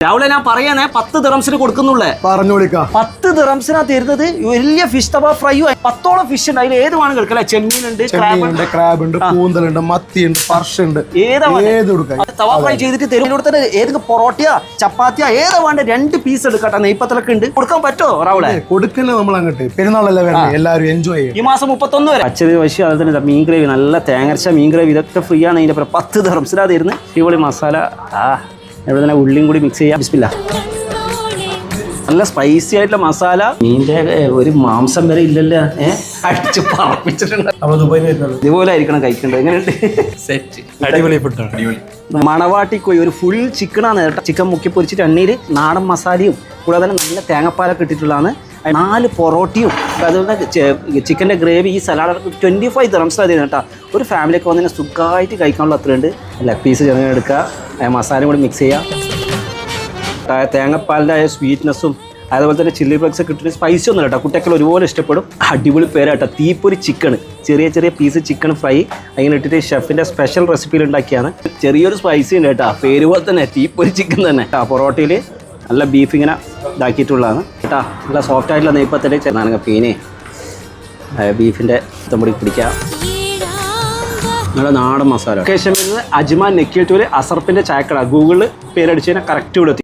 രാവിലെ ഞാൻ പറയാനേ 10 ദിറംസിന് കൊടുക്കുന്നുള്ളേ. പറഞ്ഞോളിക്കാം 10 ദിറംസിനാ തരുന്നത്. വലിയ ഫിഷ് തവ ഫ്രൈ 10ഓളം ഫിഷ് ഉണ്ട്. അതിൽ ഏത് വേണം എടുക്കല്ലേ? ചെമ്മീനുണ്ട്, ക്രാബ് ഉണ്ട്, കൂന്തലുണ്ട്, മത്തിയുണ്ട്, പർഷുണ്ട്. തവ ഫ്രൈ ചെയ്തിട്ട് തരുന്നോടത്ത് ഏതെങ്കിലും പൊറോട്ടയാ ചപ്പാത്തിയാ ഏതാ വേണ്ട 2 പീസ് എടുക്കട്ടെ. നെയ്പ്പത്തിലൊക്കെ ഉണ്ട്. കൊടുക്കാൻ പറ്റുമോ രാവിലെ? കൊടുക്കല്ലേ നമ്മൾ അങ്ങോട്ട്. പെരുന്നാളല്ലേ വരണം, എല്ലാവരും എൻജോയ് ചെയ്യും. ഈ മാസം 31 വരെ അച്ഛന്വശ്യം. അതുപോലെ തന്നെ മീൻ ഗ്രേവി, നല്ല തേങ്ങരച്ച മീൻ ഗ്രേവി, ഇതൊക്കെ ഫ്രീ ആണ്. ഇതിന്റെ 10 ദിറംസിനാ തരുന്നത്. അടിപൊളി മസാല. ഇവിടെ തന്നെ ഉള്ളിയും കൂടി മിക്സ് ചെയ്യാം. ബിസ്മില്ലാ. നല്ല സ്പൈസി ആയിട്ടുള്ള മസാല. മീനിന്റെ ഒരു മാംസം വരെ ഇല്ലല്ലോ. അടിച്ച് പറപ്പിച്ചിട്ടുണ്ട്. ഇതുപോലെ ആയിരിക്കണം കഴിക്കേണ്ടത്. എങ്ങനെയുണ്ട്? സെറ്റ്. അടിപൊളി ഫുഡാണ്. മണവാട്ടിക്കോയി ഒരു ഫുൾ ചിക്കനാണ്. ചിക്കൻ മുക്കി പൊരിച്ചിട്ട് എണ്ണയിൽ നാടൻ മസാലയും കൂടാതെ തന്നെ നല്ല തേങ്ങാപ്പാലൊക്കെ ഇട്ടിട്ടുള്ളതാണ്. 4 പൊറോട്ടയും അതുകൊണ്ട് ചിക്കൻ്റെ ഗ്രേവി. ഈ സലാഡ് 25 ദിറംസിലാണ് തരുന്നത് കേട്ടോ. ഒരു ഫാമിലിയൊക്കെ വന്നതിന് സുഖമായിട്ട് കഴിക്കാനുള്ള അത്രയുണ്ട്. ലെഗ് പീസ് ചെറുതെടുക്കുക, മസാലയും കൂടി മിക്സ് ചെയ്യുക. തേങ്ങാപ്പാലിൻ്റെ സ്വീറ്റ്നെസ്സും അതുപോലെ തന്നെ ചില്ലി ഫ്ലെക്സ് കിട്ടുന്ന സ്പൈസി ഒന്നും കേട്ടോ. കുട്ടിയൊക്കെ ഒരുപോലെ ഇഷ്ടപ്പെടും. അടിപൊളി പേരാട്ടോ. തീപ്പൊരി ചിക്കൻ, ചെറിയ പീസ് ചിക്കൻ ഫ്രൈ അങ്ങനെ ഇട്ടിട്ട് ഷെഫിൻ്റെ സ്പെഷ്യൽ റെസിപ്പിയിൽ ഉണ്ടാക്കിയാണ്. ചെറിയൊരു സ്പൈസി ഉണ്ട് കേട്ടോ. പേര് പോലെ തന്നെ തീപ്പൊരി ചിക്കൻ തന്നെ. പൊറോട്ടയിൽ നല്ല ബീഫ് ഇങ്ങനെ ഇതാക്കിയിട്ടുള്ളതാണ് കേട്ടോ. നല്ല സോഫ്റ്റ് ആയിട്ടുള്ള നെയ്പ്പത്തിൻ്റെ ചെറുനാരങ്ങ പീനെ ബീഫിൻ്റെ തമ്പടി പിടിക്കുക. നല്ല നാടൻ മസാല. ലൊക്കേഷൻ വരുന്നത് അജ്മാൻ നെക്കിൽറ്റൂർ അസർപ്പിൻ്റെ ചായക്കട. ഗൂഗിളിൽ പേരടിച്ച് കഴിഞ്ഞാൽ കറക്റ്റ് ഇവിടെ